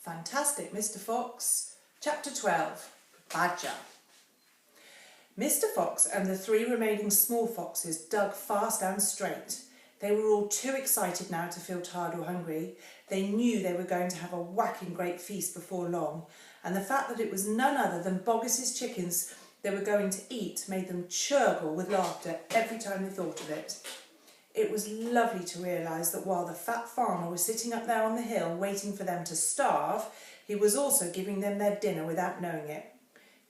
Fantastic Mr. Fox, Chapter 12, Badger. Mr. Fox and the 3 remaining small foxes dug fast and straight. They were all too excited now to feel tired or hungry. They knew they were going to have a whacking great feast before long, and the fact that it was none other than Boggis's chickens they were going to eat made them churgle with laughter every time they thought of it. It was lovely to realise that while the fat farmer was sitting up there on the hill waiting for them to starve, he was also giving them their dinner without knowing it.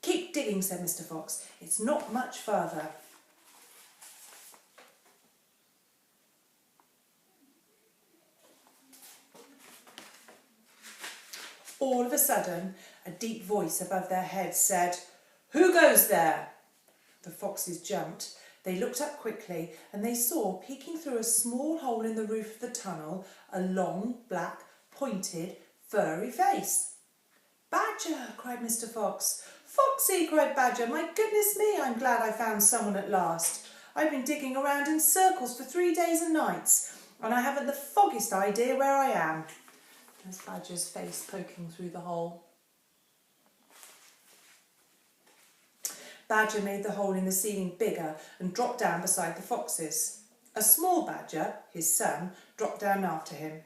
"Keep digging," said Mr. Fox. "It's not much further." All of a sudden, a deep voice above their heads said, "Who goes there?" The foxes jumped. They looked up quickly and they saw, peeking through a small hole in the roof of the tunnel, a long, black, pointed, furry face. "Badger!" cried Mr. Fox. "Foxy!" cried Badger. "My goodness me, I'm glad I found someone at last. I've been digging around in circles for 3 days and nights, and I haven't the foggiest idea where I am." There's Badger's face poking through the hole. Badger made the hole in the ceiling bigger and dropped down beside the foxes. A small badger, his son, dropped down after him.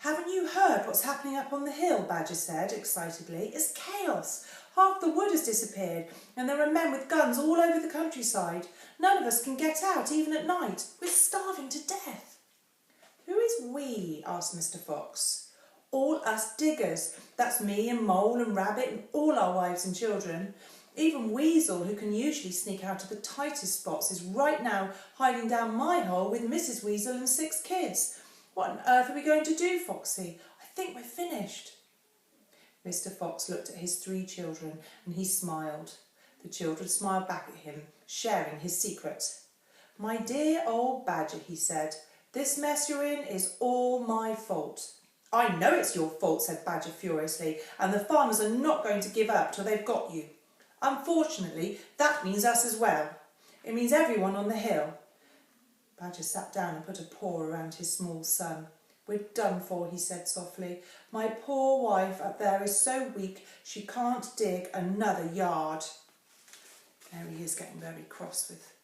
"Haven't you heard what's happening up on the hill?" Badger said excitedly. "It's chaos. Half the wood has disappeared, and there are men with guns all over the countryside. None of us can get out, even at night. We're starving to death." "Who is we?" asked Mr. Fox. "All us diggers. That's me and Mole and Rabbit and all our wives and children. Even Weasel, who can usually sneak out of the tightest spots, is right now hiding down my hole with Mrs. Weasel and 6 kids. What on earth are we going to do, Foxy? I think we're finished." Mr. Fox looked at his 3 children and he smiled. The children smiled back at him, sharing his secret. "My dear old Badger," he said, "this mess you're in is all my fault." "I know it's your fault," said Badger furiously, "and the farmers are not going to give up till they've got you. Unfortunately, that means us as well. It means everyone on the hill." Badger sat down and put a paw around his small son. "We're done for," he said softly. "My poor wife up there is so weak she can't dig another yard." There he is, getting very cross with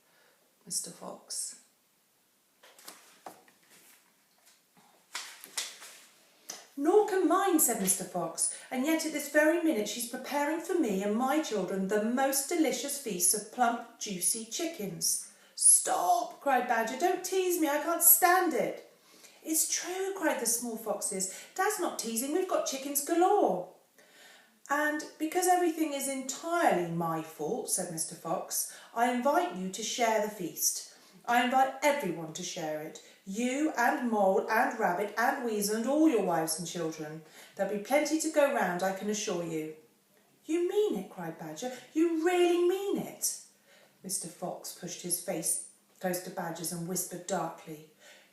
Mr. Fox. "Nor can mine," said Mr. Fox, "and yet at this very minute she's preparing for me and my children the most delicious feast of plump, juicy chickens." "Stop!" cried Badger. "Don't tease me, I can't stand it." "It's true," cried the small foxes. "Dad's not teasing, we've got chickens galore." "And because everything is entirely my fault," said Mr. Fox, "I invite you to share the feast. I invite everyone to share it. You and Mole and Rabbit and Weasel and all your wives and children. There'll be plenty to go round, I can assure you." "You mean it?" cried Badger. "You really mean it?" Mr. Fox pushed his face close to Badger's and whispered darkly,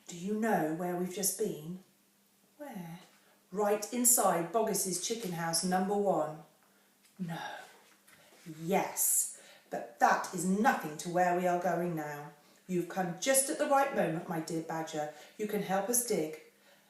"Do you know where we've just been?" "Where?" "Right inside Boggis's chicken house number 1. "No." "Yes, but that is nothing to where we are going now. You've come just at the right moment, my dear Badger. You can help us dig.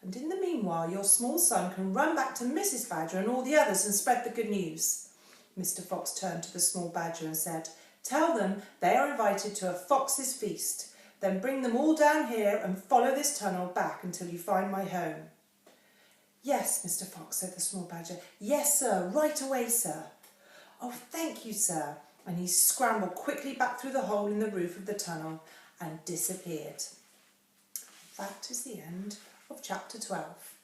And in the meanwhile, your small son can run back to Mrs. Badger and all the others and spread the good news." Mr. Fox turned to the small badger and said, "Tell them they are invited to a fox's feast. Then bring them all down here and follow this tunnel back until you find my home." "Yes, Mr. Fox," said the small badger. "Yes, sir, right away, sir." "Oh, thank you, sir." And he scrambled quickly back through the hole in the roof of the tunnel and disappeared. That is the end of Chapter 12.